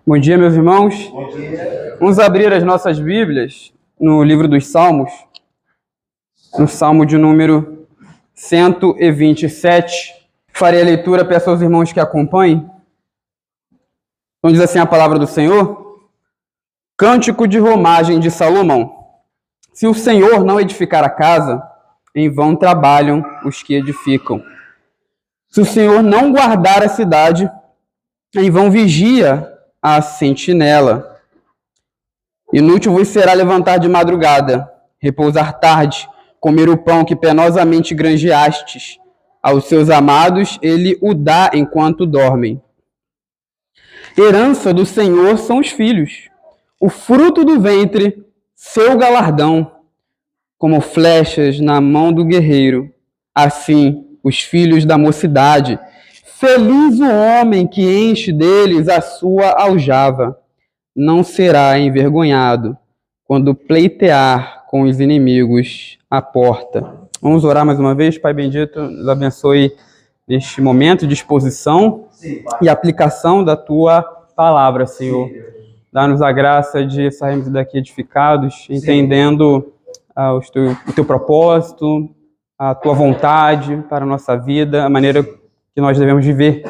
Bom dia, meus irmãos. Bom dia. Vamos abrir as nossas Bíblias no livro dos Salmos, no Salmo de número 127. Farei a leitura, peço aos irmãos que acompanhem. Então diz assim a palavra do Senhor: Cântico de romagem de Salomão. Se o Senhor não edificar a casa, em vão trabalham os que edificam. Se o Senhor não guardar a cidade, em vão vigia a sentinela. Inútil vos será levantar de madrugada, repousar tarde, comer o pão que penosamente granjeastes. Aos seus amados ele o dá enquanto dormem. Herança do Senhor são os filhos, o fruto do ventre, seu galardão. Como flechas na mão do guerreiro, assim os filhos da mocidade. Feliz o homem que enche deles a sua aljava. Não será envergonhado quando pleitear com os inimigos à porta. Vamos orar mais uma vez. Pai bendito, nos abençoe neste momento de exposição e aplicação da Tua palavra, Senhor. Dá-nos a graça de sairmos daqui edificados, entendendo o Teu propósito, a Tua vontade para a nossa vida, a maneira que nós devemos viver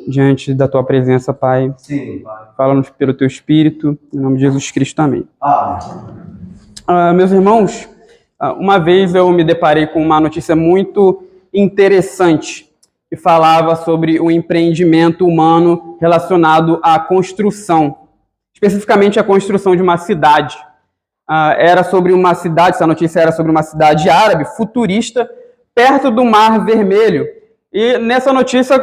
diante da Tua presença, Pai. Sim, Pai. Fala-nos pelo Teu Espírito, em nome de Jesus Cristo, amém. Amém. Meus irmãos, uma vez eu me deparei com uma notícia muito interessante que falava sobre o empreendimento humano relacionado à construção, especificamente a construção de uma cidade. Era sobre uma cidade, essa notícia era sobre uma cidade árabe, futurista, perto do Mar Vermelho. E nessa notícia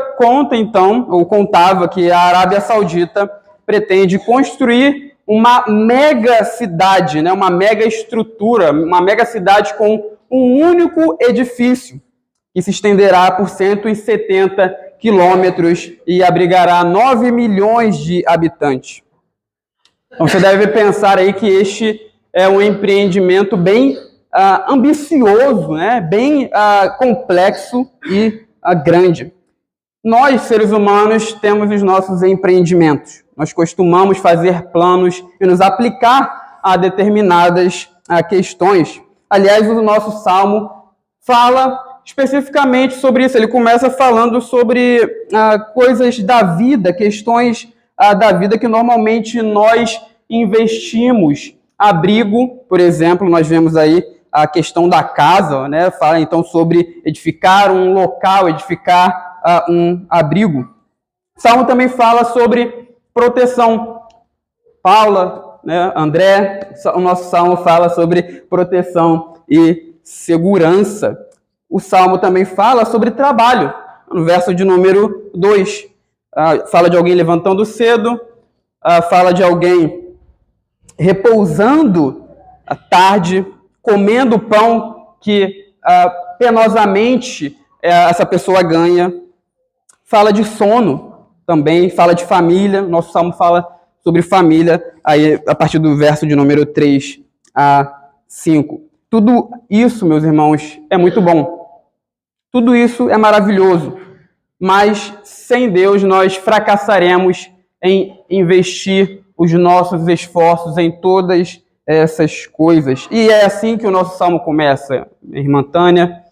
contava que a Arábia Saudita pretende construir uma mega cidade, né, uma mega estrutura, uma mega cidade com um único edifício, que se estenderá por 170 quilômetros e abrigará 9 milhões de habitantes. Então você deve pensar aí que este é um empreendimento bem ambicioso, né? Bem complexo e grande. Nós, seres humanos, temos os nossos empreendimentos. Nós costumamos fazer planos e nos aplicar a determinadas questões. Aliás, o nosso Salmo fala especificamente sobre isso. Ele começa falando sobre coisas da vida, questões da vida que normalmente nós investimos. Abrigo, por exemplo, nós vemos aí a questão da casa, né? Fala então sobre edificar um local, edificar um abrigo. O Salmo também fala sobre proteção. Paula, né? André, o nosso Salmo fala sobre proteção e segurança. O Salmo também fala sobre trabalho. No verso de número 2, fala de alguém levantando cedo, fala de alguém repousando à tarde, comendo o pão que penosamente essa pessoa ganha. Fala de sono também, fala de família. Nosso Salmo fala sobre família, aí, a partir do verso de número 3 a 5. Tudo isso, meus irmãos, é muito bom. Tudo isso é maravilhoso. Mas sem Deus nós fracassaremos em investir os nossos esforços em todas essas coisas. E é assim que o nosso Salmo começa. Irmã Tânia,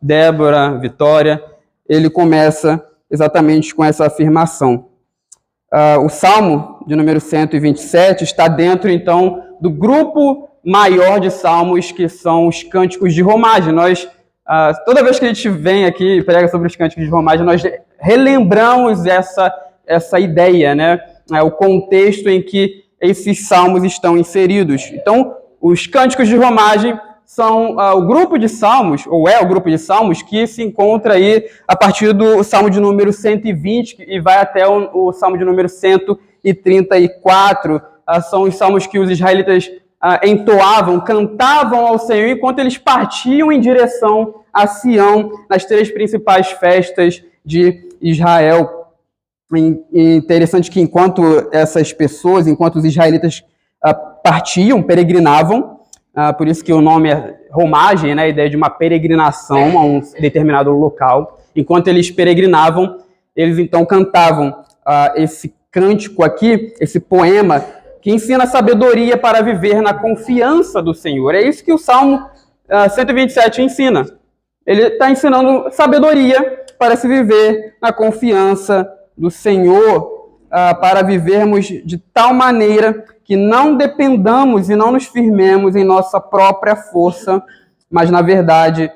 Débora, Vitória, ele começa exatamente com essa afirmação. O Salmo de número 127 está dentro, então, do grupo maior de salmos, que são os cânticos de romagem. Nós, toda vez que a gente vem aqui e prega sobre os cânticos de romagem, nós relembramos essa ideia, né? O contexto em que esses salmos estão inseridos. Então, os cânticos de romagem são o grupo de salmos, ou é o grupo de salmos, que se encontra aí a partir do Salmo de número 120 e vai até o Salmo de número 134. São os salmos que os israelitas entoavam, cantavam ao Senhor enquanto eles partiam em direção a Sião, nas 3 principais festas de Israel. Interessante que enquanto essas pessoas, enquanto os israelitas partiam, peregrinavam, por isso que o nome é romagem, né, a ideia de uma peregrinação a um determinado local. Enquanto eles peregrinavam, eles então cantavam esse cântico aqui, esse poema, que ensina sabedoria para viver na confiança do Senhor. É isso que o Salmo 127 ensina. Ele está ensinando sabedoria para se viver na confiança do Senhor, para vivermos de tal maneira que não dependamos e não nos firmemos em nossa própria força, mas, na verdade,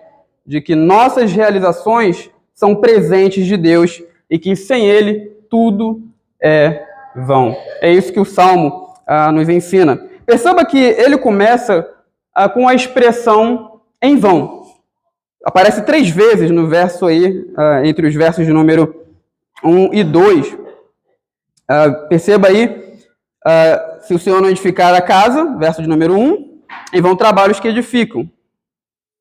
de que nossas realizações são presentes de Deus e que sem Ele tudo é vão. É isso que o Salmo nos ensina. Perceba que ele começa com a expressão em vão. Aparece 3 vezes no verso aí, entre os versos de número 1 e 2. Perceba aí, se o Senhor não edificar a casa, verso de número 1, em vão trabalham os que edificam.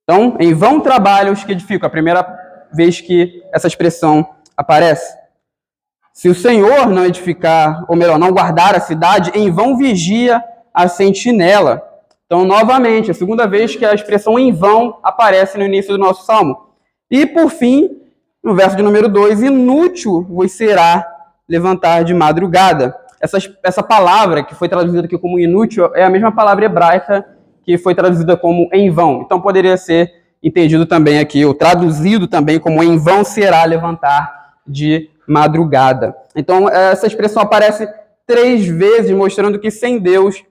Então, em vão trabalham os que edificam, a primeira vez que essa expressão aparece. Se o Senhor não edificar, ou melhor, não guardar a cidade, em vão vigia a sentinela. Então, novamente, a segunda vez que a expressão em vão aparece no início do nosso salmo. E, por fim, no verso de número 2, inútil vos será levantar de madrugada. Essa palavra que foi traduzida aqui como inútil é a mesma palavra hebraica que foi traduzida como em vão. Então, poderia ser entendido também aqui, ou traduzido também como em vão será levantar de madrugada. Então, essa expressão aparece 3 vezes, mostrando que sem Deus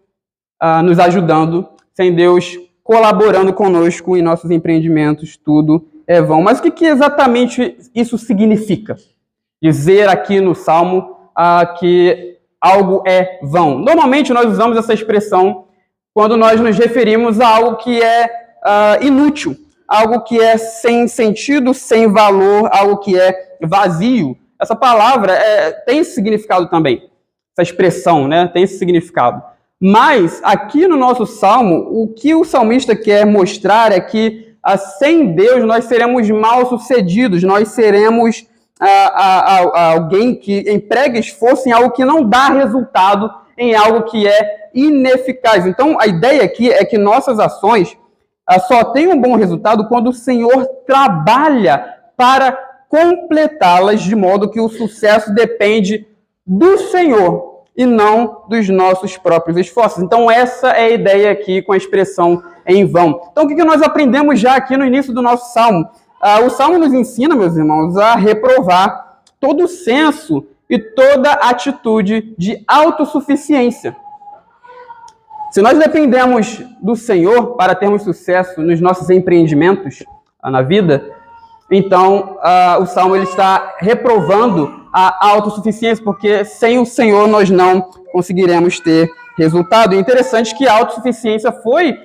nos ajudando, sem Deus colaborando conosco em nossos empreendimentos, tudo é vão. Mas o que exatamente isso significa? Dizer aqui no Salmo que algo é vão. Normalmente nós usamos essa expressão quando nós nos referimos a algo que é inútil, algo que é sem sentido, sem valor, algo que é vazio. Essa palavra tem esse significado também, essa expressão, né, tem esse significado. Mas, aqui no nosso Salmo, o que o salmista quer mostrar é que, sem Deus, nós seremos mal-sucedidos, nós seremos alguém que emprega esforço em algo que não dá resultado, em algo que é ineficaz. Então, a ideia aqui é que nossas ações só têm um bom resultado quando o Senhor trabalha para completá-las, de modo que o sucesso depende do Senhor e não dos nossos próprios esforços. Então, essa é a ideia aqui com a expressão em vão. Então, o que nós aprendemos já aqui no início do nosso Salmo? O Salmo nos ensina, meus irmãos, a reprovar todo o senso e toda atitude de autossuficiência. Se nós dependemos do Senhor para termos sucesso nos nossos empreendimentos na vida, então o Salmo ele está reprovando a autossuficiência, porque sem o Senhor nós não conseguiremos ter resultado. E é interessante que a autossuficiência foi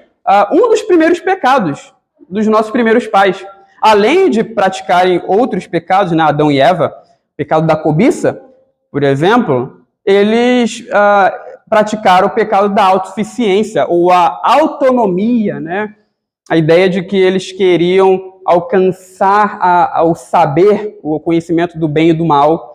um dos primeiros pecados dos nossos primeiros pais. Além de praticarem outros pecados, né, Adão e Eva, pecado da cobiça, por exemplo, eles praticaram o pecado da autossuficiência, ou a autonomia, né? A ideia de que eles queriam alcançar o saber, o conhecimento do bem e do mal,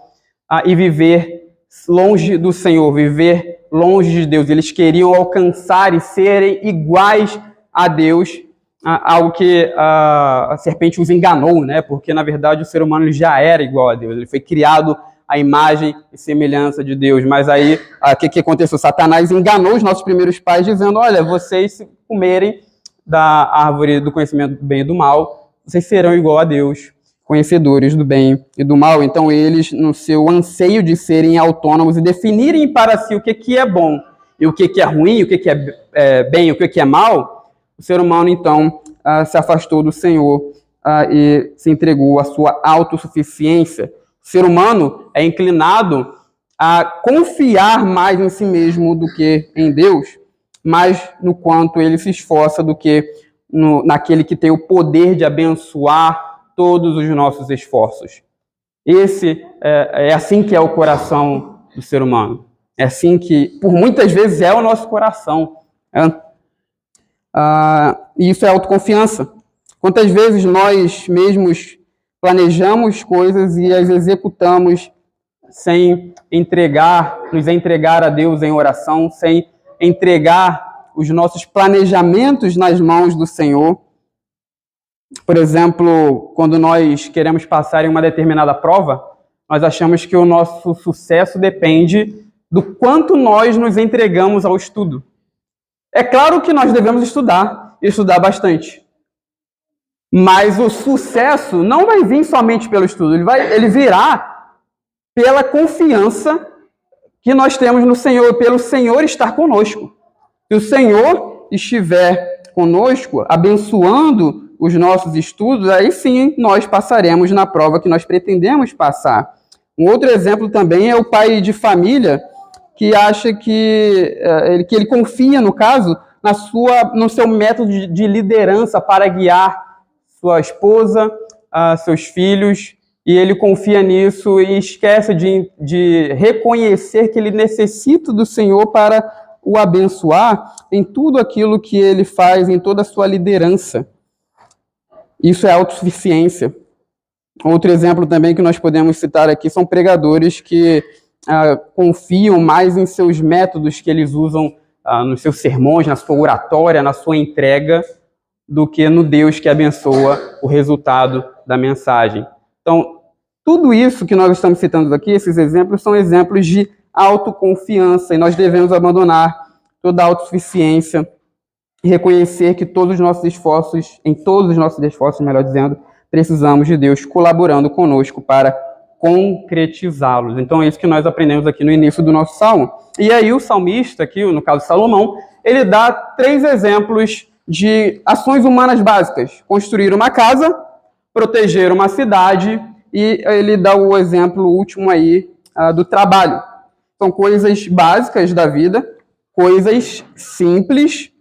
e viver longe do Senhor, viver longe de Deus. Eles queriam alcançar e serem iguais a Deus, algo que a serpente os enganou, né? Porque, na verdade, o ser humano ele já era igual a Deus. Ele foi criado à imagem e semelhança de Deus. Mas aí, o que aconteceu? Satanás enganou os nossos primeiros pais, dizendo, olha, vocês se comerem da árvore do conhecimento do bem e do mal, vocês serão igual a Deus, conhecedores do bem e do mal. Então, eles, no seu anseio de serem autônomos e definirem para si o que é bom e o que é ruim, o que é bem e o que é mal, o ser humano, então, se afastou do Senhor e se entregou à sua autossuficiência. O ser humano é inclinado a confiar mais em si mesmo do que em Deus, mais no quanto ele se esforça do que naquele que tem o poder de abençoar todos os nossos esforços. Esse é assim que é o coração do ser humano. É assim que, por muitas vezes, é o nosso coração. E isso é autoconfiança. Quantas vezes nós mesmos planejamos coisas e as executamos sem nos entregar a Deus em oração, sem entregar os nossos planejamentos nas mãos do Senhor. Por exemplo, quando nós queremos passar em uma determinada prova, nós achamos que o nosso sucesso depende do quanto nós nos entregamos ao estudo. É claro que nós devemos estudar, e estudar bastante. Mas o sucesso não vai vir somente pelo estudo, ele virá pela confiança que nós temos no Senhor, pelo Senhor estar conosco. Se o Senhor estiver conosco, abençoando os nossos estudos, aí sim nós passaremos na prova que nós pretendemos passar. Um outro exemplo também é o pai de família que acha que ele confia, no caso, no seu método de liderança para guiar sua esposa, seus filhos, e ele confia nisso e esquece de reconhecer que ele necessita do Senhor para o abençoar em tudo aquilo que ele faz, em toda a sua liderança. Isso é autossuficiência. Outro exemplo também que nós podemos citar aqui são pregadores que confiam mais em seus métodos que eles usam nos seus sermões, na sua oratória, na sua entrega, do que no Deus que abençoa o resultado da mensagem. Então, tudo isso que nós estamos citando aqui, esses exemplos, são exemplos de autoconfiança, e nós devemos abandonar toda a autossuficiência e reconhecer que todos os nossos esforços, melhor dizendo, precisamos de Deus colaborando conosco para concretizá-los. Então, é isso que nós aprendemos aqui no início do nosso salmo. E aí o salmista, aqui, no caso Salomão, ele dá 3 exemplos de ações humanas básicas: construir uma casa, proteger uma cidade, e ele dá o exemplo último aí do trabalho. São coisas básicas da vida, coisas simples,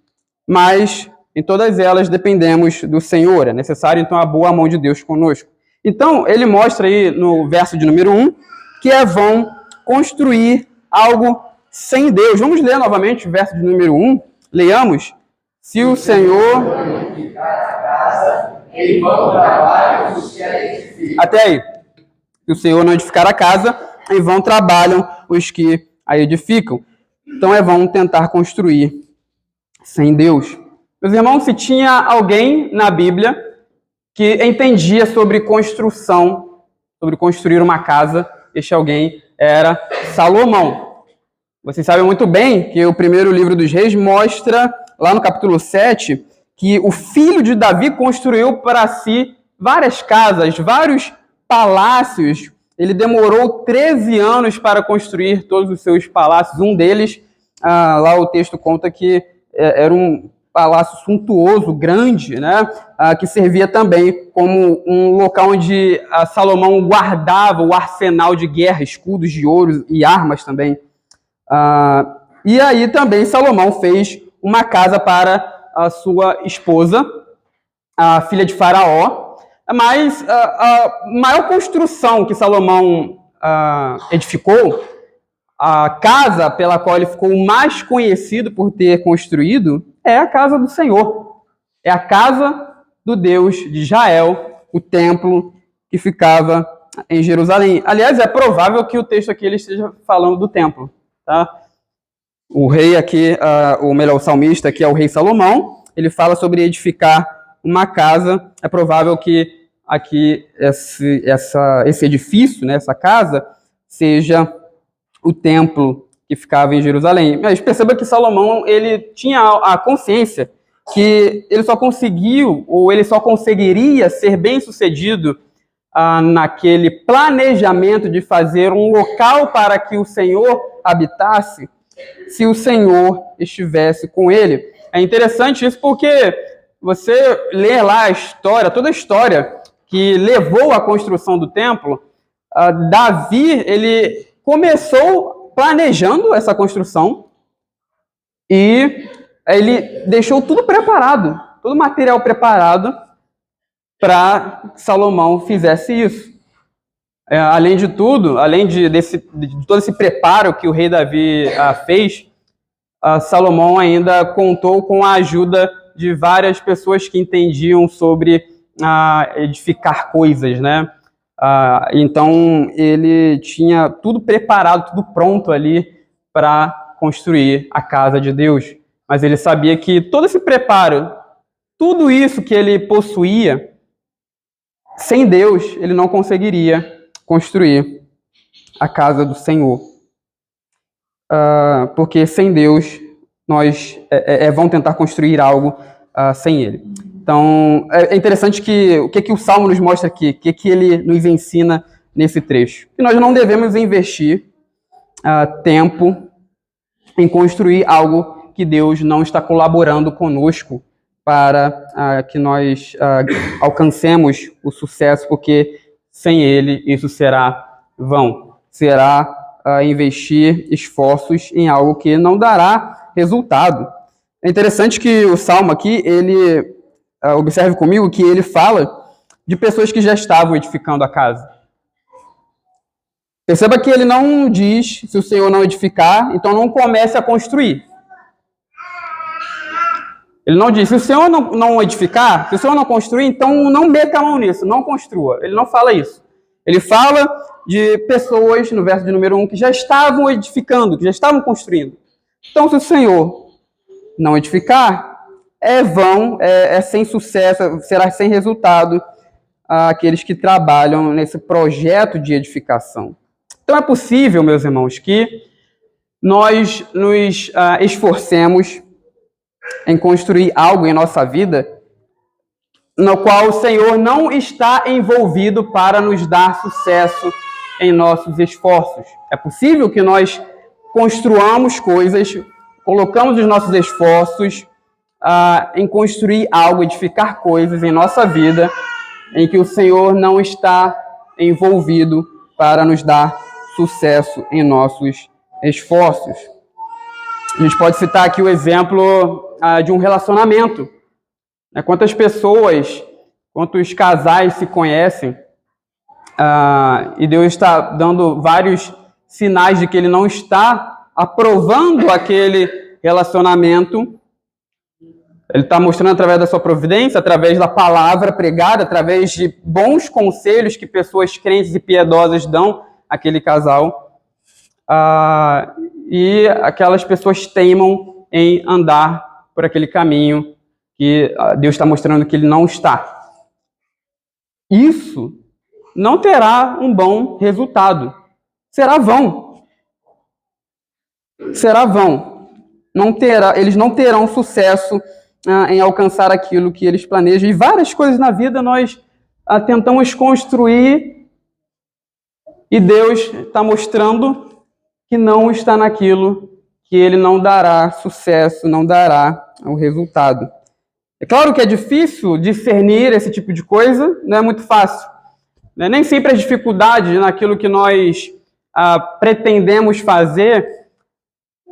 mas em todas elas dependemos do Senhor. É necessário, então, a boa mão de Deus conosco. Então, ele mostra aí no verso de número 1 que é vão construir algo sem Deus. Vamos ler novamente o verso de número 1. Leiamos. Se o Senhor até aí. Se o Senhor não edificar a casa, em vão trabalham os que a edificam. Então é vão tentar construir sem Deus. Meus irmãos, se tinha alguém na Bíblia que entendia sobre construção, sobre construir uma casa, este alguém era Salomão. Vocês sabem muito bem que o primeiro livro dos Reis mostra, lá no capítulo 7, que o filho de Davi construiu para si várias casas, vários palácios. Ele demorou 13 anos para construir todos os seus palácios. Um deles, lá o texto conta que era um palácio suntuoso, grande, né? Que servia também como um local onde Salomão guardava o arsenal de guerra, escudos de ouro e armas também. E aí também Salomão fez uma casa para a sua esposa, a filha de Faraó, mas a maior construção que Salomão edificou, a casa pela qual ele ficou mais conhecido por ter construído, é a casa do Senhor. É a casa do Deus de Israel, o templo que ficava em Jerusalém. Aliás, é provável que o texto aqui ele esteja falando do templo, tá? O rei aqui, o salmista aqui é o rei Salomão, ele fala sobre edificar uma casa. É provável que aqui esse edifício, né, essa casa, seja o templo que ficava em Jerusalém. Mas perceba que Salomão ele tinha a consciência que ele só conseguiu, ou ele só conseguiria ser bem-sucedido naquele planejamento de fazer um local para que o Senhor habitasse, se o Senhor estivesse com ele. É interessante isso porque você lê lá a história, toda a história que levou à construção do templo. Davi, ele começou planejando essa construção e ele deixou tudo preparado, todo o material preparado para que Salomão fizesse isso. Além de tudo, além de todo esse preparo que o rei Davi fez, Salomão ainda contou com a ajuda de várias pessoas que entendiam sobre edificar coisas, né? Então, ele tinha tudo preparado, tudo pronto ali para construir a casa de Deus. Mas ele sabia que todo esse preparo, tudo isso que ele possuía, sem Deus, ele não conseguiria construir a casa do Senhor. Porque sem Deus, nós vão tentar construir algo sem Ele. Então, é interessante que o que o Salmo nos mostra aqui, o que ele nos ensina nesse trecho. Que nós não devemos investir tempo em construir algo que Deus não está colaborando conosco para que nós alcancemos o sucesso, porque sem Ele isso será vão. Será investir esforços em algo que não dará resultado. É interessante que o Salmo aqui, ele, observe comigo, que ele fala de pessoas que já estavam edificando a casa. Perceba que ele não diz, se o Senhor não edificar, então não comece a construir. Ele não diz, se o Senhor não edificar, se o Senhor não construir, então não meta a mão nisso, não construa. Ele não fala isso. Ele fala de pessoas, no verso de número 1, que já estavam edificando, que já estavam construindo. Então, se o Senhor não edificar, é vão, é sem sucesso, será sem resultado aqueles que trabalham nesse projeto de edificação. Então, é possível, meus irmãos, que nós nos esforcemos em construir algo em nossa vida no qual o Senhor não está envolvido para nos dar sucesso em nossos esforços. É possível que nós construamos coisas, colocamos os nossos esforços em construir algo, edificar coisas em nossa vida, em que o Senhor não está envolvido para nos dar sucesso em nossos esforços. A gente pode citar aqui o exemplo de um relacionamento. Quantas pessoas, quantos casais se conhecem e Deus está dando vários sinais de que Ele não está aprovando aquele relacionamento. Ele está mostrando através da sua providência, através da palavra pregada, através de bons conselhos que pessoas crentes e piedosas dão àquele casal. E aquelas pessoas teimam em andar por aquele caminho que Deus está mostrando que Ele não está. Isso não terá um bom resultado. Será vão. Será vão. Eles não terão sucesso em alcançar aquilo que eles planejam. E várias coisas na vida nós tentamos construir e Deus está mostrando que não está naquilo, que Ele não dará sucesso, não dará o resultado. É claro que é difícil discernir esse tipo de coisa, não é muito fácil. Nem sempre as dificuldades naquilo que nós pretendemos fazer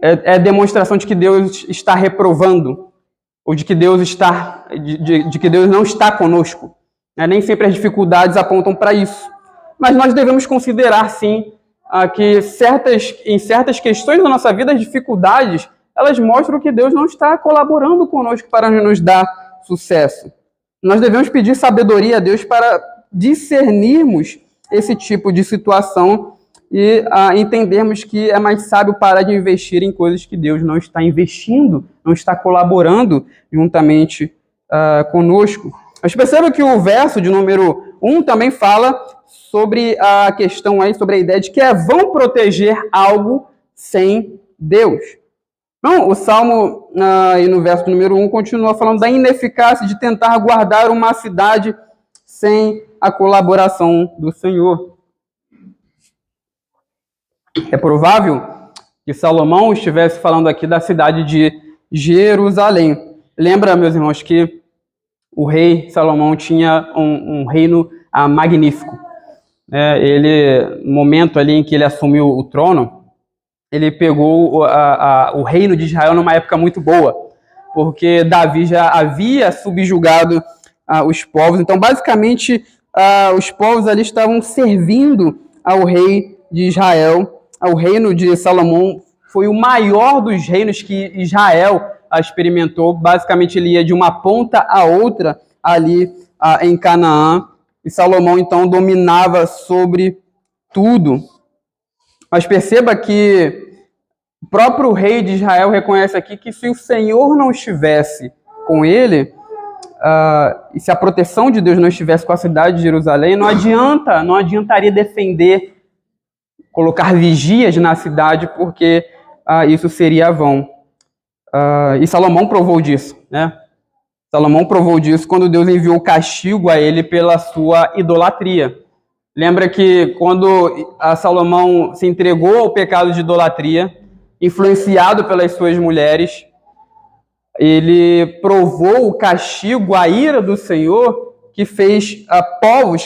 é demonstração de que Deus está reprovando, ou de que Deus de que Deus não está conosco. Nem sempre as dificuldades apontam para isso. Mas nós devemos considerar, sim, que em certas questões da nossa vida, as dificuldades, elas mostram que Deus não está colaborando conosco para nos dar sucesso. Nós devemos pedir sabedoria a Deus para discernirmos esse tipo de situação e entendermos que é mais sábio parar de investir em coisas que Deus não está investindo, não está colaborando juntamente conosco. Mas perceba que o verso de número 1 também fala sobre a questão aí, sobre a ideia de que vão proteger algo sem Deus. Então, o Salmo, aí no verso número 1, continua falando da ineficácia de tentar guardar uma cidade sem a colaboração do Senhor. É provável que Salomão estivesse falando aqui da cidade de Jerusalém. Lembra, meus irmãos, que o rei Salomão tinha um reino magnífico. No momento ali em que ele assumiu o trono, ele pegou o reino de Israel numa época muito boa, porque Davi já havia subjugado os povos. Então, basicamente, os povos ali estavam servindo ao rei de Israel. O reino de Salomão foi o maior dos reinos que Israel experimentou. Basicamente, ele ia de uma ponta a outra ali em Canaã. E Salomão, então, dominava sobre tudo. Mas perceba que o próprio rei de Israel reconhece aqui que se o Senhor não estivesse com ele, e se a proteção de Deus não estivesse com a cidade de Jerusalém, não adiantaria defender colocar vigias na cidade, porque isso seria vão. E Salomão provou disso, né? Salomão provou disso quando Deus enviou o castigo a ele pela sua idolatria. Lembra que quando Salomão se entregou ao pecado de idolatria, influenciado pelas suas mulheres, ele provou o castigo, a ira do Senhor, que fez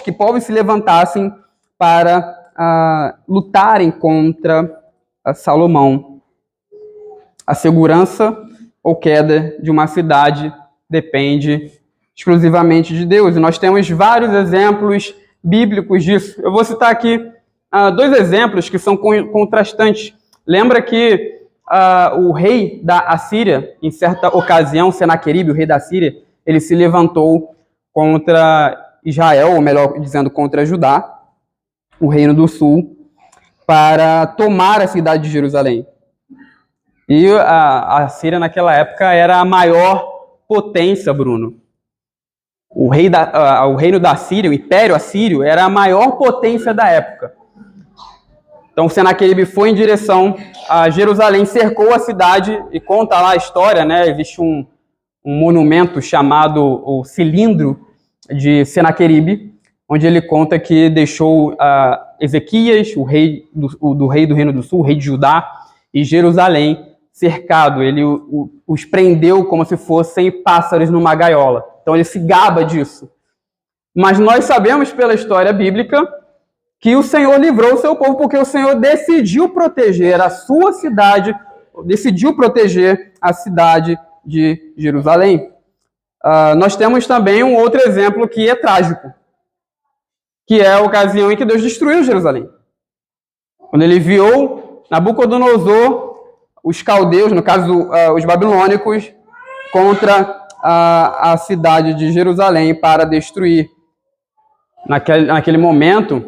que povos se levantassem para lutarem contra Salomão. A segurança ou queda de uma cidade depende exclusivamente de Deus. E nós temos vários exemplos bíblicos disso. Eu vou citar aqui 2 exemplos que são contrastantes. Lembra que o rei da Assíria, em certa ocasião, Senaqueribe, o rei da Assíria, ele se levantou contra Israel, ou melhor dizendo, contra Judá, o reino do sul, para tomar a cidade de Jerusalém. E a Assíria, naquela época, era a maior potência, Bruno. O reino da Síria, o Império Assírio, era a maior potência da época. Então, Senaqueribe foi em direção a Jerusalém, cercou a cidade, e conta lá a história, né? Existe um monumento chamado o Cilindro de Senaqueribe, onde ele conta que deixou Ezequias, o rei do Reino do Sul, o rei de Judá, e Jerusalém cercado. Ele os prendeu como se fossem pássaros numa gaiola. Então ele se gaba disso. Mas nós sabemos pela história bíblica que o Senhor livrou o seu povo porque o Senhor decidiu proteger a sua cidade, decidiu proteger a cidade de Jerusalém. Nós temos também um outro exemplo que é trágico, que é a ocasião em que Deus destruiu Jerusalém. Quando ele enviou Nabucodonosor, os caldeus, no caso os babilônicos, contra a cidade de Jerusalém para destruir. Naquele momento,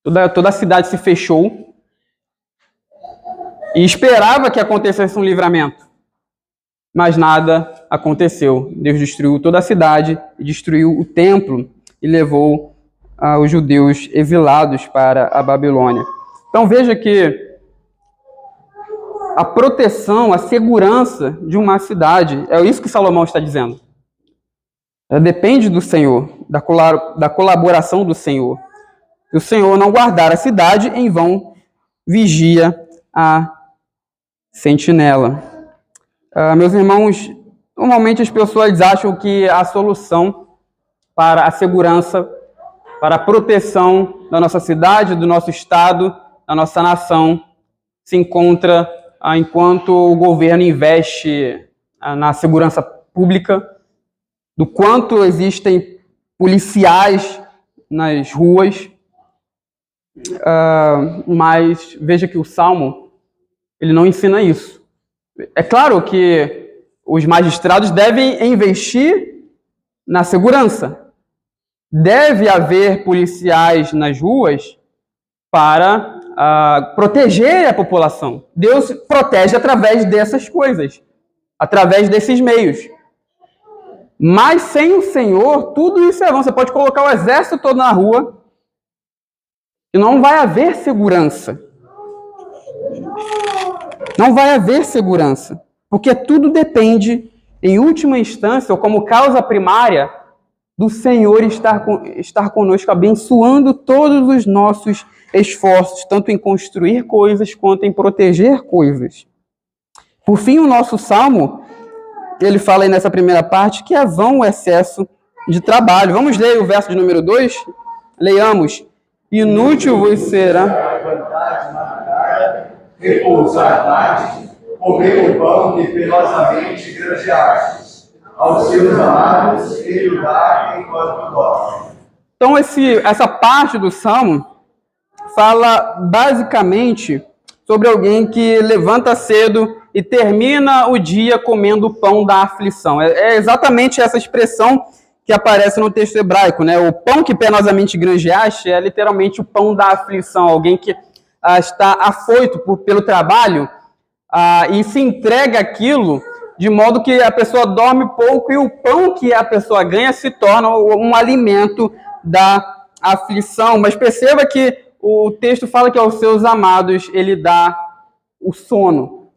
toda a cidade se fechou e esperava que acontecesse um livramento. Mas nada aconteceu. Deus destruiu toda a cidade, destruiu o templo e levou os judeus exilados para a Babilônia. Então veja que a proteção, a segurança de uma cidade, é isso que Salomão está dizendo. Depende do Senhor, da colaboração do Senhor. Se o Senhor não guardar a cidade, em vão vigia a sentinela. Meus irmãos, normalmente as pessoas acham que a solução para a segurança, para a proteção da nossa cidade, do nosso estado, da nossa nação, se encontra enquanto o governo investe na segurança pública, do quanto existem policiais nas ruas, mas veja que o Salmo, ele não ensina isso. É claro que os magistrados devem investir na segurança. Deve haver policiais nas ruas para proteger a população. Deus protege através dessas coisas, através desses meios. Mas sem o Senhor, tudo isso é vão. Você pode colocar o exército todo na rua e não vai haver segurança. Não vai haver segurança, porque tudo depende, em última instância, ou como causa primária, do Senhor estar conosco, abençoando todos os nossos esforços, tanto em construir coisas quanto em proteger coisas. Por fim, o nosso Salmo, ele fala aí nessa primeira parte que é vão o excesso de trabalho. Vamos ler o verso de número 2? Leiamos. Inútil vos será repousar à tarde, comer o pão que penosamente granjeastes, aos seus amados ele o dá enquanto dorme. Então essa parte do Salmo fala basicamente sobre alguém que levanta cedo e termina o dia comendo o pão da aflição. É exatamente essa expressão que aparece no texto hebraico, né? O pão que penosamente granjeaste é literalmente o pão da aflição, alguém que está afoito pelo trabalho e se entrega aquilo de modo que a pessoa dorme pouco e o pão que a pessoa ganha se torna um alimento da aflição. Mas perceba que o texto fala que aos seus amados ele dá o sono.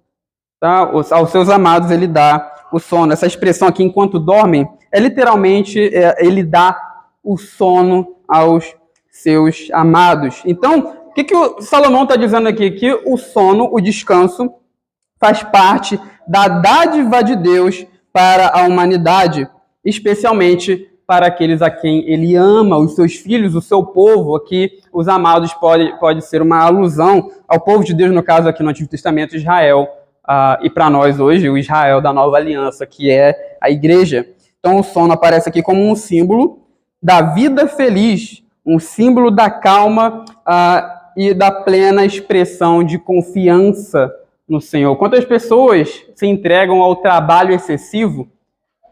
Tá? Aos seus amados ele dá o sono. Essa expressão aqui, enquanto dormem, é literalmente ele dá o sono aos seus amados. Então, o que o Salomão está dizendo aqui? Que o sono, o descanso, faz parte da dádiva de Deus para a humanidade, especialmente para aqueles a quem ele ama, os seus filhos, o seu povo. Aqui, os amados pode ser uma alusão ao povo de Deus, no caso aqui no Antigo Testamento, Israel, e para nós hoje, o Israel da Nova Aliança, que é a igreja. Então, o sono aparece aqui como um símbolo da vida feliz, um símbolo da calma e da plena expressão de confiança no Senhor. Quantas pessoas se entregam ao trabalho excessivo?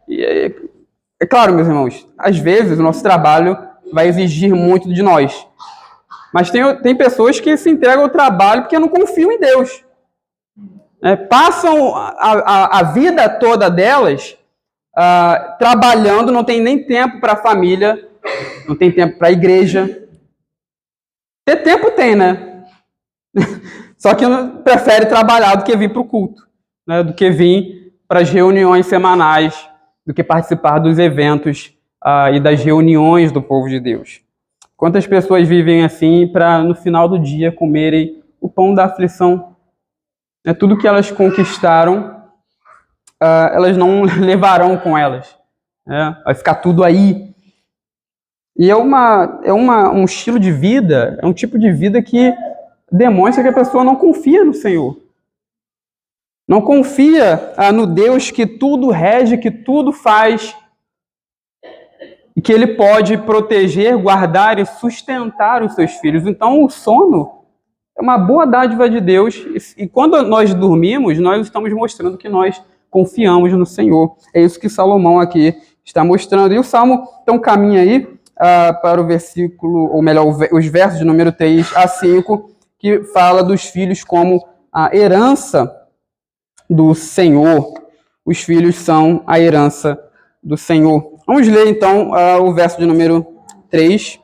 É claro, meus irmãos, às vezes o nosso trabalho vai exigir muito de nós. Mas tem pessoas que se entregam ao trabalho porque não confiam em Deus. Passam a vida toda delas trabalhando, não tem nem tempo para a família, não tem tempo para a igreja. Ter tempo tem, né? Só que prefere trabalhar do que vir para o culto, né? Do que vir para as reuniões semanais, do que participar dos eventos e das reuniões do povo de Deus. Quantas pessoas vivem assim para, no final do dia, comerem o pão da aflição? Tudo que elas conquistaram, elas não levarão com elas. Vai ficar tudo aí. E é um estilo de vida, é um tipo de vida que demonstra que a pessoa não confia no Senhor. Não confia no Deus que tudo rege, que tudo faz, e que Ele pode proteger, guardar e sustentar os seus filhos. Então, o sono é uma boa dádiva de Deus, e quando nós dormimos, nós estamos mostrando que nós confiamos no Senhor. É isso que Salomão aqui está mostrando. E o Salmo, então, caminha aí para o versículo, ou melhor, os versos de número 3 a 5, que fala dos filhos como a herança do Senhor. Os filhos são a herança do Senhor. Vamos ler, então, o verso de número 3.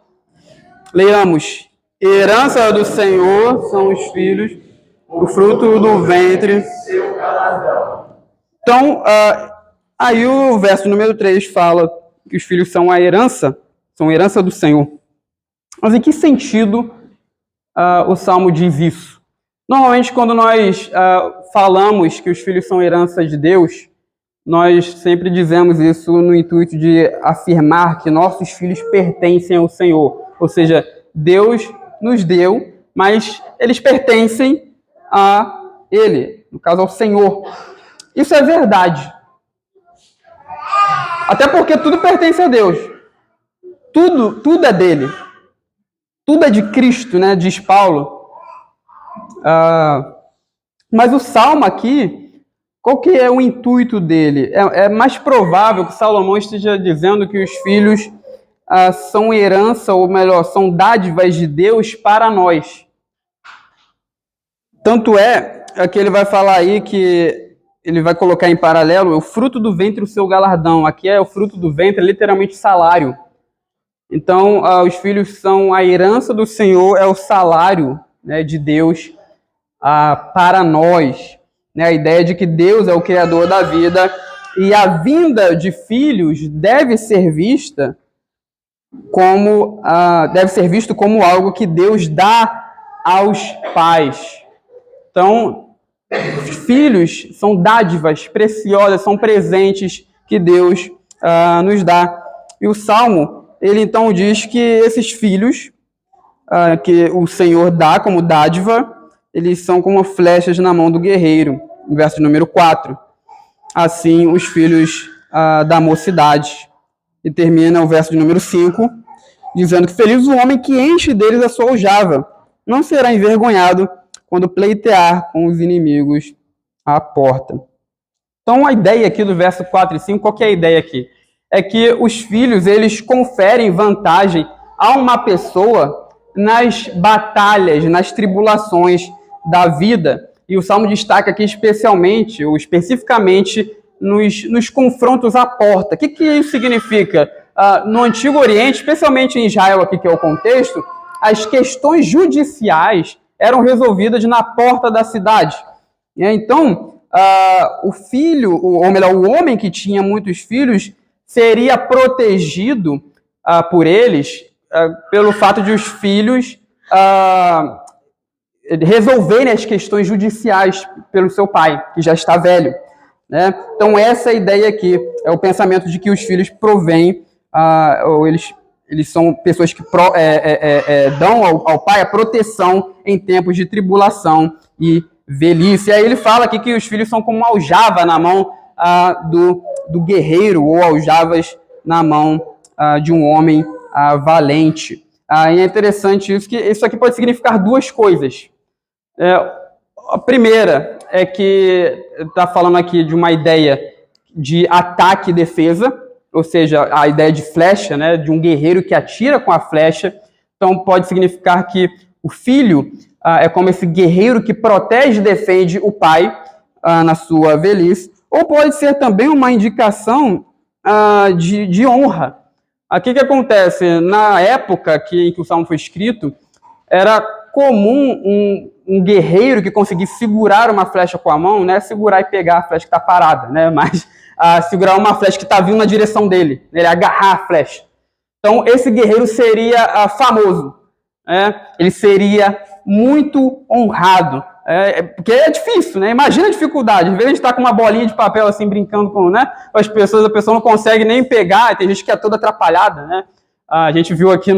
Leiamos. Herança do Senhor são os filhos, o fruto do ventre. Então, aí o verso número 3 fala que os filhos são a herança do Senhor. Mas em que sentido o Salmo diz isso? Normalmente, quando nós falamos que os filhos são herança de Deus, nós sempre dizemos isso no intuito de afirmar que nossos filhos pertencem ao Senhor. Ou seja, Deus nos deu, mas eles pertencem a Ele, no caso ao Senhor. Isso é verdade. Até porque tudo pertence a Deus. Tudo é dele. Tudo é de Cristo, né? Diz Paulo. Mas o Salmo aqui, qual que é o intuito dele? É mais provável que Salomão esteja dizendo que os filhos são herança, ou melhor, são dádivas de Deus para nós. Tanto é que ele vai falar aí que ele vai colocar em paralelo o fruto do ventre, o seu galardão. Aqui é o fruto do ventre, literalmente salário. Então, os filhos são a herança do Senhor, é o salário, né, de Deus para nós. Né? A ideia de que Deus é o Criador da vida e a vinda de filhos deve ser visto como algo que Deus dá aos pais. Então, os filhos são dádivas preciosas, são presentes que Deus nos dá. E o Salmo, ele então diz que esses filhos que o Senhor dá como dádiva, eles são como flechas na mão do guerreiro, no verso número 4. Assim, os filhos da mocidade. E termina o verso de número 5, dizendo que feliz o homem que enche deles a sua aljava, não será envergonhado quando pleitear com os inimigos à porta. Então, a ideia aqui do verso 4 e 5, qual que é a ideia aqui? É que os filhos, eles conferem vantagem a uma pessoa nas batalhas, nas tribulações da vida. E o Salmo destaca aqui especialmente, ou especificamente, nos confrontos à porta. O que isso significa? No Antigo Oriente, especialmente em Israel, aqui que é o contexto, as questões judiciais eram resolvidas na porta da cidade. Então, o filho, ou melhor, o homem que tinha muitos filhos, seria protegido por eles pelo fato de os filhos resolverem as questões judiciais pelo seu pai, que já está velho. Né? Então, essa é a ideia aqui, é o pensamento de que os filhos provêm, ou eles são pessoas que dão ao pai a proteção em tempos de tribulação e velhice. E aí ele fala aqui que os filhos são como uma aljava na mão do guerreiro, ou aljavas na mão de um homem valente. E é interessante isso, que isso aqui pode significar duas coisas. A primeira é que está falando aqui de uma ideia de ataque e defesa, ou seja, a ideia de flecha, né, de um guerreiro que atira com a flecha. Então pode significar que o filho é como esse guerreiro que protege e defende o pai na sua velhice. Ou pode ser também uma indicação de honra. Aqui que acontece? Na época em que o Salmo foi escrito, era comum um guerreiro que conseguisse segurar uma flecha com a mão, não é segurar e pegar a flecha que está parada, né? Mas segurar uma flecha que está vindo na direção dele, ele agarrar a flecha. Então, esse guerreiro seria famoso, né? Ele seria muito honrado, porque é difícil, né? Imagina a dificuldade. Às vezes a gente está com uma bolinha de papel assim, brincando com as pessoas, a pessoa não consegue nem pegar, tem gente que é toda atrapalhada, né? A gente viu aqui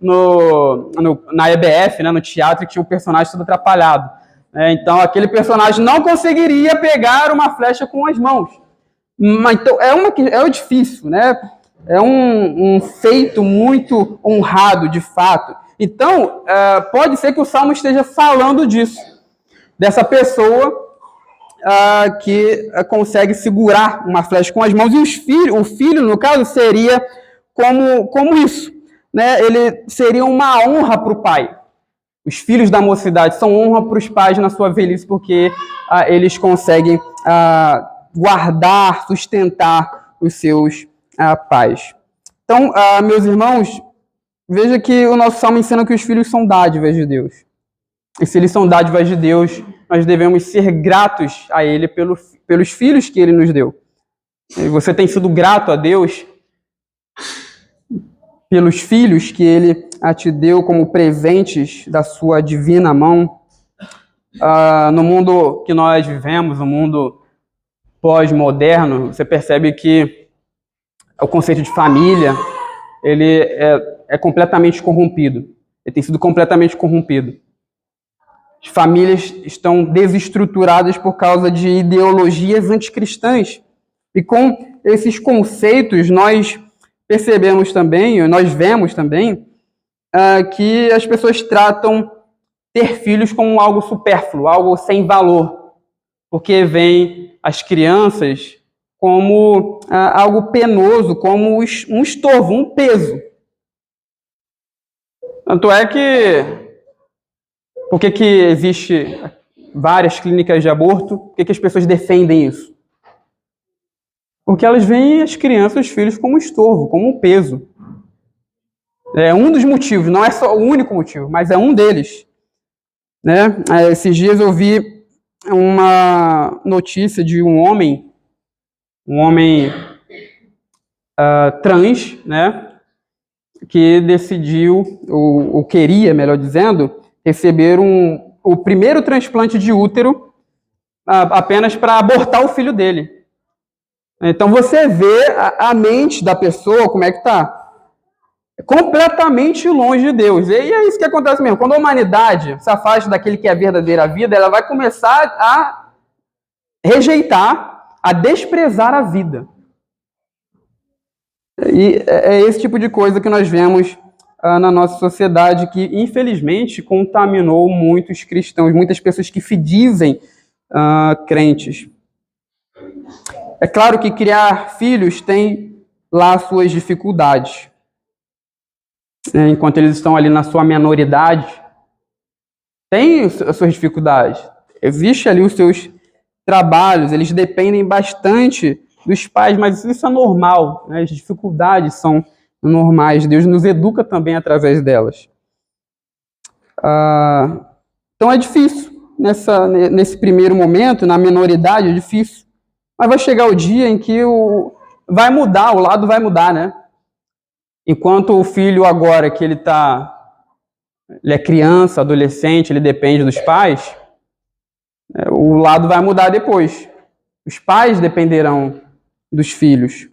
na EBF, né, no teatro, que tinha um personagem todo atrapalhado. Então, aquele personagem não conseguiria pegar uma flecha com as mãos. Mas, então, é difícil, né? É um feito muito honrado, de fato. Então, pode ser que o Salmo esteja falando disso, dessa pessoa que consegue segurar uma flecha com as mãos. E o filho, no caso, seria como isso, né? Ele seria uma honra para o pai. Os filhos da mocidade são honra para os pais na sua velhice, porque eles conseguem guardar, sustentar os seus pais. Então, meus irmãos, veja que o nosso salmo ensina que os filhos são dádivas de Deus. E se eles são dádivas de Deus, nós devemos ser gratos a Ele pelos filhos que Ele nos deu. E você tem sido grato a Deus pelos filhos que Ele te deu como presentes da sua divina mão. No mundo que nós vivemos, no mundo pós-moderno, você percebe que o conceito de família ele é completamente corrompido. Ele tem sido completamente corrompido. As famílias estão desestruturadas por causa de ideologias anticristãs. E com esses conceitos, nós percebemos também, nós vemos também, que as pessoas tratam ter filhos como algo supérfluo, algo sem valor, porque veem as crianças como algo penoso, como um estorvo, um peso. Tanto é que, por que existe várias clínicas de aborto? Por que as pessoas defendem isso? Porque elas veem as crianças, os filhos, como um estorvo, como um peso. É um dos motivos, não é só o único motivo, mas é um deles. Né? Esses dias eu vi uma notícia de um homem trans, né, que decidiu, ou queria, melhor dizendo, receber o primeiro transplante de útero apenas para abortar o filho dele. Então você vê a mente da pessoa, como é que está? Completamente longe de Deus. E é isso que acontece mesmo. Quando a humanidade se afasta daquele que é a verdadeira vida, ela vai começar a rejeitar, a desprezar a vida. E é esse tipo de coisa que nós vemos na nossa sociedade, que infelizmente contaminou muitos cristãos, muitas pessoas que se dizem crentes. É claro que criar filhos tem lá suas dificuldades. Enquanto eles estão ali na sua menoridade, tem as suas dificuldades. Existe ali os seus trabalhos, eles dependem bastante dos pais, mas isso é normal, né? As dificuldades são normais. Deus nos educa também através delas. Então é difícil, nesse primeiro momento, na minoridade, é difícil. Mas vai chegar o dia em que vai mudar, o lado vai mudar, né? Enquanto o filho agora, que ele é criança, adolescente, ele depende dos pais, o lado vai mudar depois. Os pais dependerão dos filhos.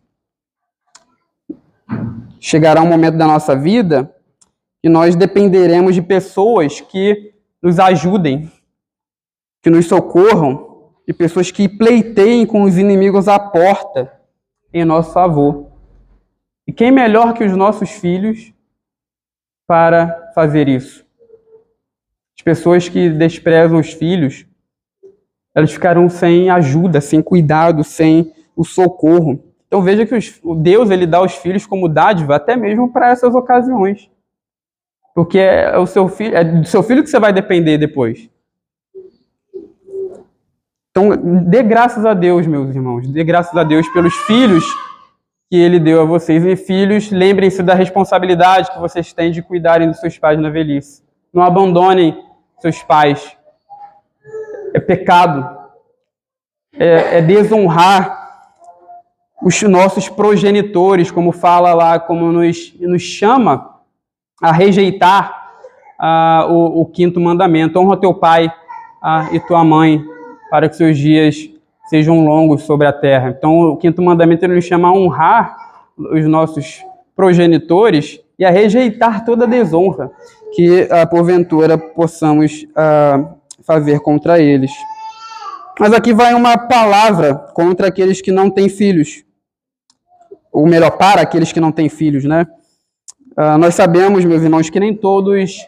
Chegará um momento da nossa vida que nós dependeremos de pessoas que nos ajudem, que nos socorram, de pessoas que pleiteiem com os inimigos à porta em nosso favor. E quem melhor que os nossos filhos para fazer isso? As pessoas que desprezam os filhos, elas ficarão sem ajuda, sem cuidado, sem o socorro. Então veja que Deus ele dá os filhos como dádiva até mesmo para essas ocasiões. Porque é do seu filho que você vai depender depois. Então dê graças a Deus, meus irmãos. Dê graças a Deus pelos filhos que Ele deu a vocês. E filhos, lembrem-se da responsabilidade que vocês têm de cuidarem dos seus pais na velhice. Não abandonem seus pais. É pecado. É desonrar os nossos progenitores, como fala lá, como nos chama a rejeitar o quinto mandamento. Honra teu pai e tua mãe, para que seus dias sejam longos sobre a terra. Então, o quinto mandamento ele nos chama a honrar os nossos progenitores e a rejeitar toda desonra que, porventura, possamos fazer contra eles. Mas aqui vai uma palavra contra aqueles que não têm filhos. Ou melhor, para aqueles que não têm filhos, né? Nós sabemos, meus irmãos, que nem todos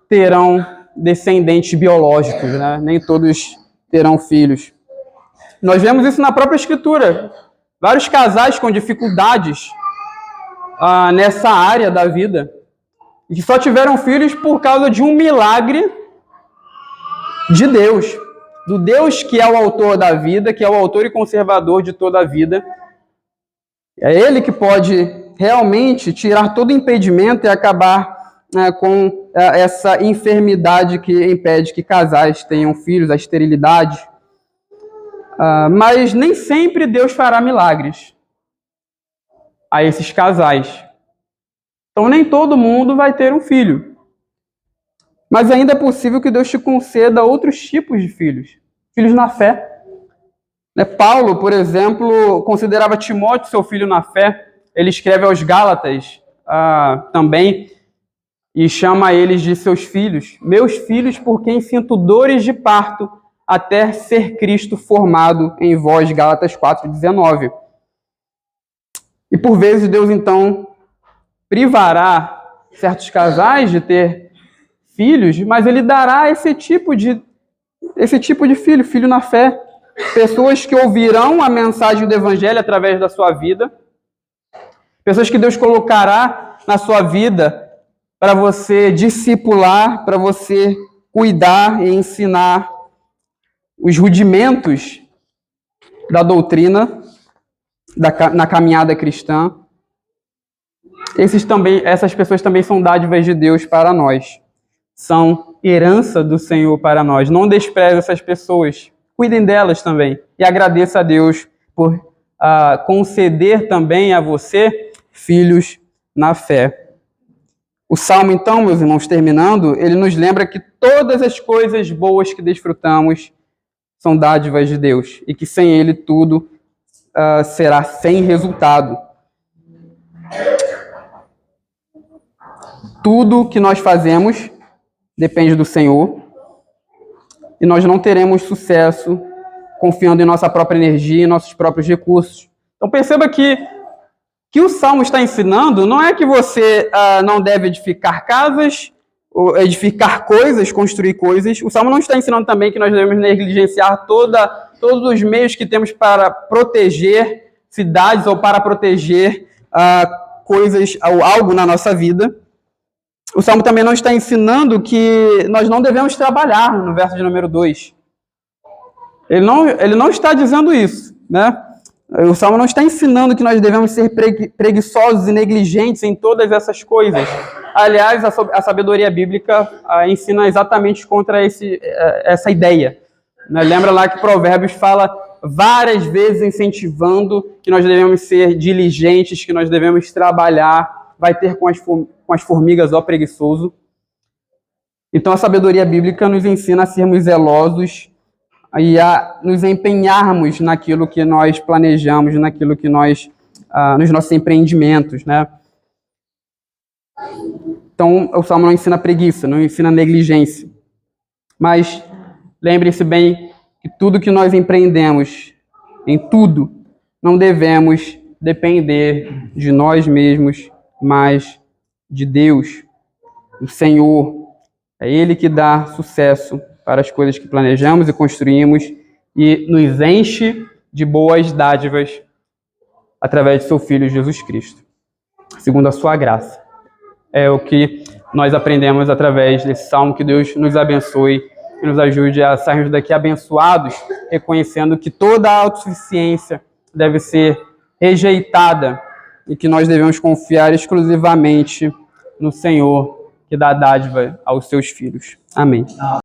terão descendentes biológicos, né? Nem todos terão filhos. Nós vemos isso na própria Escritura. Vários casais com dificuldades nessa área da vida, e que só tiveram filhos por causa de um milagre de Deus. Do Deus que é o autor da vida, que é o autor e conservador de toda a vida. É Ele que pode realmente tirar todo impedimento e acabar com essa enfermidade que impede que casais tenham filhos, a esterilidade. Mas nem sempre Deus fará milagres a esses casais. Então nem todo mundo vai ter um filho. Mas ainda é possível que Deus te conceda outros tipos de filhos. Filhos na fé. Paulo, por exemplo, considerava Timóteo seu filho na fé. Ele escreve aos Gálatas também e chama eles de seus filhos. Meus filhos, por quem sinto dores de parto, até ser Cristo formado em vós, Gálatas 4:19. E por vezes Deus, então, privará certos casais de ter filhos, mas Ele dará esse tipo de filho, filho na fé. Pessoas que ouvirão a mensagem do Evangelho através da sua vida. Pessoas que Deus colocará na sua vida para você discipular, para você cuidar e ensinar os rudimentos da doutrina, na caminhada cristã. Essas pessoas também são dádivas de Deus para nós. São herança do Senhor para nós. Não despreze essas pessoas. Cuidem delas também. E agradeça a Deus por conceder também a você filhos na fé. O Salmo, então, meus irmãos, terminando, ele nos lembra que todas as coisas boas que desfrutamos são dádivas de Deus. E que sem Ele tudo será sem resultado. Tudo que nós fazemos depende do Senhor. E nós não teremos sucesso confiando em nossa própria energia, em nossos próprios recursos. Então perceba que o Salmo está ensinando não é que você não deve edificar casas, ou edificar coisas, construir coisas. O Salmo não está ensinando também que nós devemos negligenciar todos os meios que temos para proteger cidades ou para proteger coisas ou algo na nossa vida. O Salmo também não está ensinando que nós não devemos trabalhar, no verso de número 2. Ele não está dizendo isso, né? O Salmo não está ensinando que nós devemos ser preguiçosos e negligentes em todas essas coisas. Aliás, a sabedoria bíblica ensina exatamente contra essa ideia. Né? Lembra lá que Provérbios fala várias vezes incentivando que nós devemos ser diligentes, que nós devemos trabalhar, vai ter com as formigas, ó preguiçoso. Então a sabedoria bíblica nos ensina a sermos zelosos e a nos empenharmos naquilo que nós planejamos, naquilo que nos nossos empreendimentos, né? Então o Salmo não ensina preguiça, não ensina negligência. Mas lembre-se bem que tudo que nós empreendemos, em tudo, não devemos depender de nós mesmos, mas de Deus, o Senhor. É Ele que dá sucesso para as coisas que planejamos e construímos e nos enche de boas dádivas através de seu Filho Jesus Cristo, segundo a sua graça. É o que nós aprendemos através desse salmo. Que Deus nos abençoe e nos ajude a sairmos daqui abençoados, reconhecendo que toda a autossuficiência deve ser rejeitada e que nós devemos confiar exclusivamente no Senhor, que dá dádiva aos seus filhos. Amém.